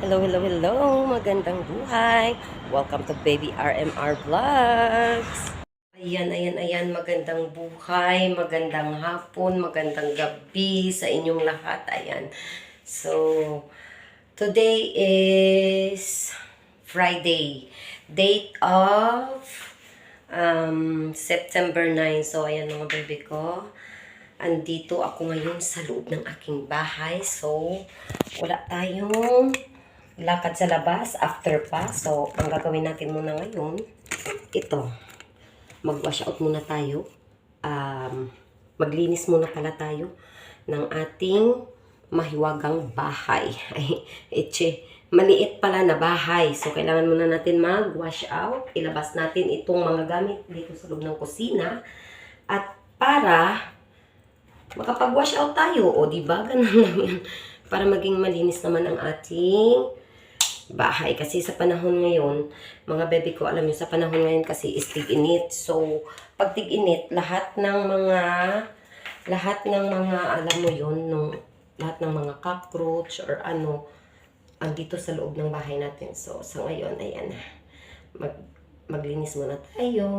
Hello, hello, hello! Magandang buhay! Welcome to Baby RMR Vlogs! Ayan, ayan, ayan. Magandang buhay, magandang hapon, magandang gabi sa inyong lahat. Ayan. So, today is Friday. Date of September 9. So, ayan mga baby ko. Andito ako ngayon sa loob ng aking bahay. So, wala tayong lakad sa labas after pa. So, ang gagawin natin muna ngayon, ito. Mag-wash out muna tayo. Maglinis muna pala tayo ng ating mahiwagang bahay. Ay, maliit pala na bahay. So, kailangan muna natin mag-wash out. Ilabas natin itong mga gamit dito sa loob ng kusina. At para makapag-wash out tayo. O, diba? Ganun lang yan. Para maging malinis naman ang ating bahay. Kasi sa panahon ngayon, mga baby ko, alam nyo, sa panahon ngayon kasi is tig-init. So, pag tig-init, lahat ng mga, alam mo yun, lahat ng mga cockroach or ano, andito sa loob ng bahay natin. So, sa ngayon, ayan, maglinis muna tayo.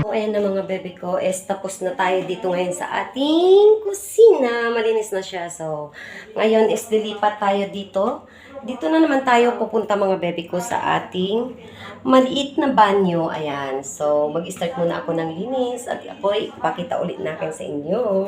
Ayan na mga bebe ko, tapos na tayo dito ngayon sa ating kusina. Malinis na siya. So, ngayon is lilipat tayo dito. Dito na naman tayo pupunta mga bebe ko sa ating maliit na banyo. Ayan. So, mag-start muna ako ng linis at ako ipakita ulit natin sa inyo.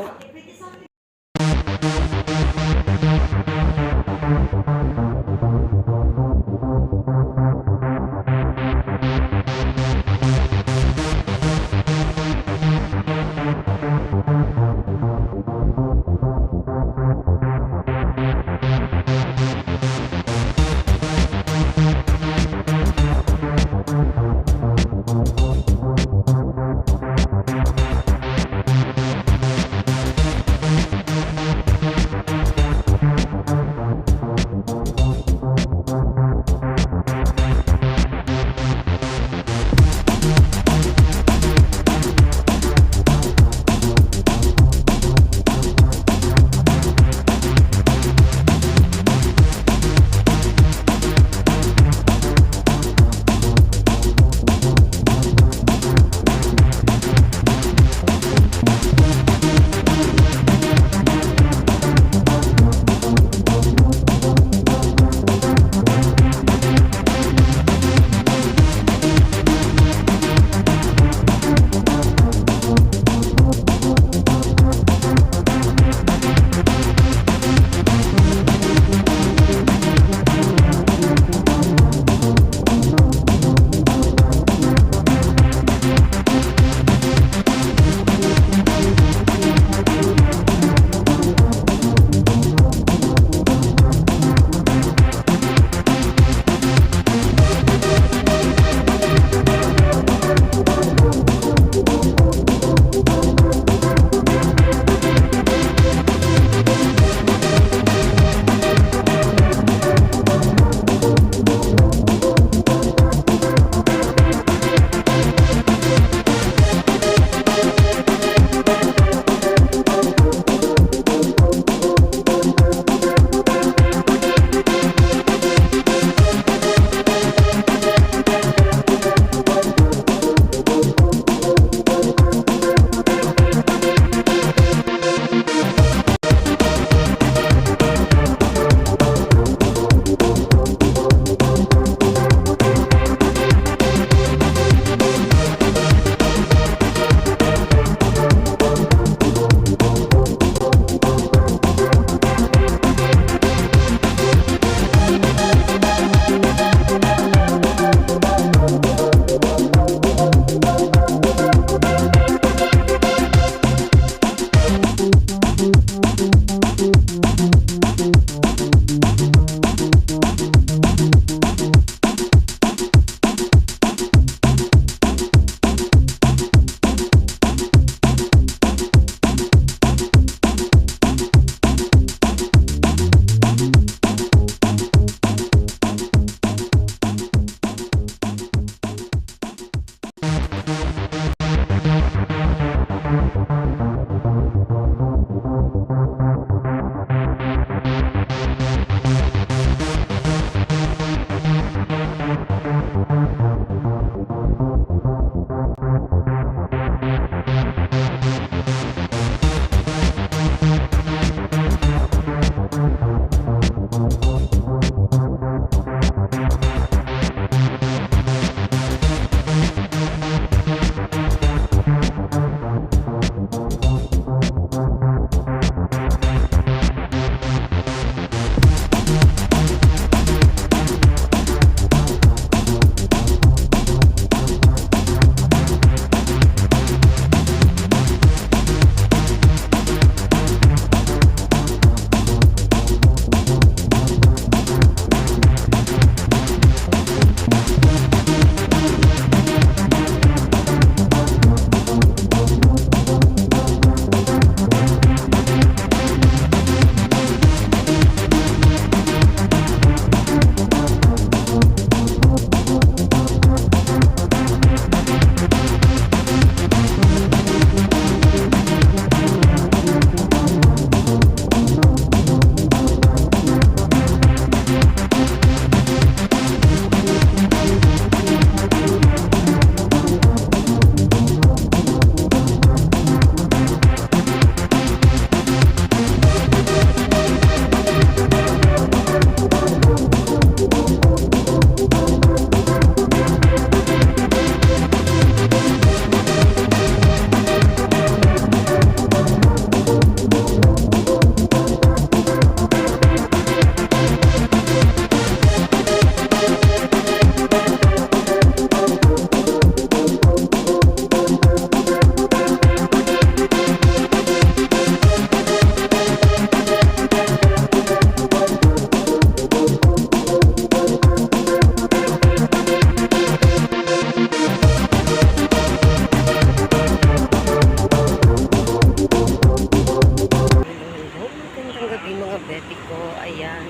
gabi mga baby ko. Ayan.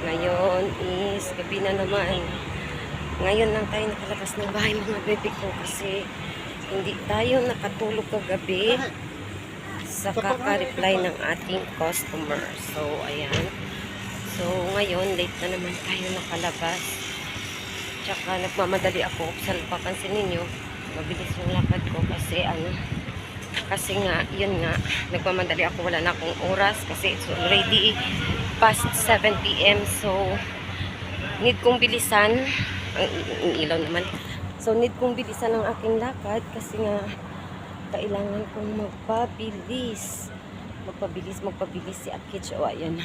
Ngayon is gabi na naman. Ngayon lang tayo nakalabas ng bahay mga baby ko kasi hindi tayo nakatulog kagabi sa kaka-reply ng ating customer. So, ayan. So, ngayon late na naman tayo nakalabas. Tsaka nagmamadali ako. Sa papansin ninyo, mabilis yung lakad ko kasi kasi nga, yun nga, nagmamadali ako, wala na akong oras kasi it's already past 7 p.m. So, need kong bilisan. Ang ilaw naman. So, need kong bilisan ang aking lakad kasi nga, kailangan kong magpabilis. Magpabilis si Akich. O, ayan.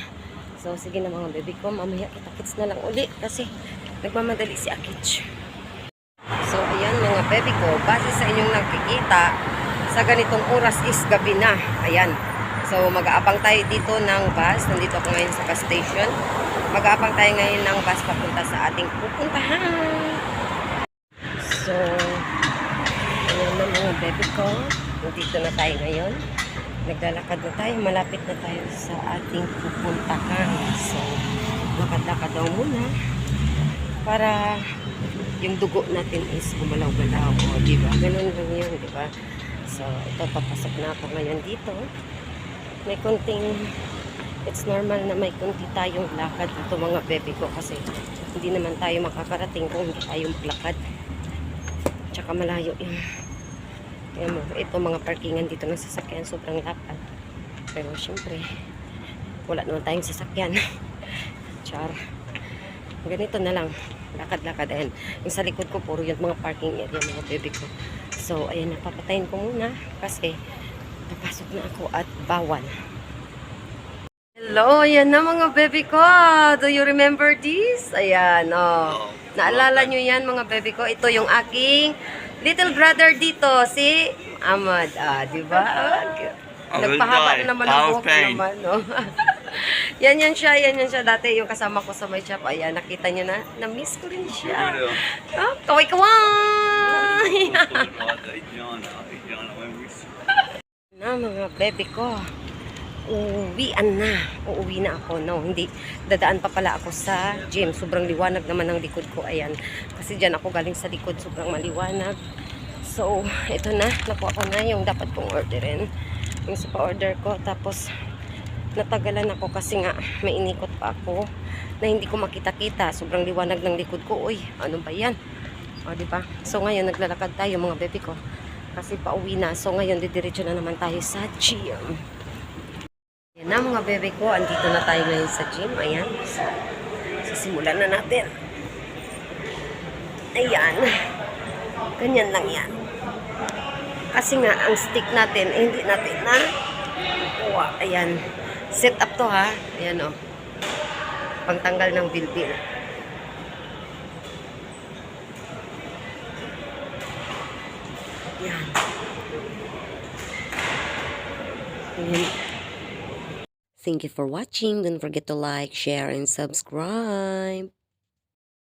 So, sige na mga baby ko, mamaya kita-kits na lang uli kasi nagmamadali si Akich. So, ayan mga baby ko, base sa inyong nakikita, sa ganitong oras is gabi na. Ayan. So, mag-aabang tayo dito ng bus. Nandito ako ngayon sa bus station. Mag-aabang tayo ngayon ng bus papunta sa ating pupuntahan. So, ayan na mga baby ko. Nandito na tayo ngayon. Naglalakad na tayo. Malapit na tayo sa ating pupuntahan. So, lakad-lakad daw muna para yung dugo natin is gumalaw-galaw. O, diba? Ganun lang yun, diba? So, ito, papasok na ako ngayon dito. May konting, it's normal na may konti tayong lakad dito mga baby ko kasi hindi naman tayo makakarating kung hindi tayong lakad. Tsaka malayo yung, ayan mo, ito mga parkingan dito ng sasakyan, sobrang lapad. Pero syempre, wala naman tayong sasakyan. Char. Ganito na lang. Lakad-lakad. Ayan. Yung sa likod ko, puro yung mga parking area mga baby ko. So, ayan, napapatayin ko muna kasi papasok na ako at bawal. Hello, ayan na mga baby ko. Do you remember this? Ayan, oh. Naalala nyo yan mga baby ko? Ito yung aking little brother dito, si Ahmad. Ah, diba? Nagpahaba naman ang buhok naman, no? Yan siya. Dati yung kasama ko sa my shop. Ayan, nakita nyo na. Na-miss ko rin siya. Oh, kaway-kaway! Na mga baby ko. Uuwi na ako. No, hindi. Dadaan pa pala ako sa gym. Sobrang liwanag naman ang likod ko. Ayan. Kasi dyan ako galing sa likod. Sobrang maliwanag. So, ito na. Nakuha ko na yung dapat kong orderin. Yung sa pa-order ko. Tapos, natagalan ako kasi nga may inikot pa ako na hindi ko makita-kita. Sobrang liwanag ng likod ko. Uy, ano ba yan? O, diba? So, ngayon, naglalakad tayo mga baby ko. Kasi pauwi na. So, ngayon, didiretso na naman tayo sa gym. Yan na mga baby ko. Andito na tayo ngayon sa gym. Ayan. So, sisimulan na natin. Ayan. Ganyan lang yan. Kasi nga, ang stick natin, hindi natin na ayan. Set up to ha. Ayan o. Pangtanggal ng bilbil. Ayan. Ayan. Thank you for watching. Don't forget to like, share, and subscribe.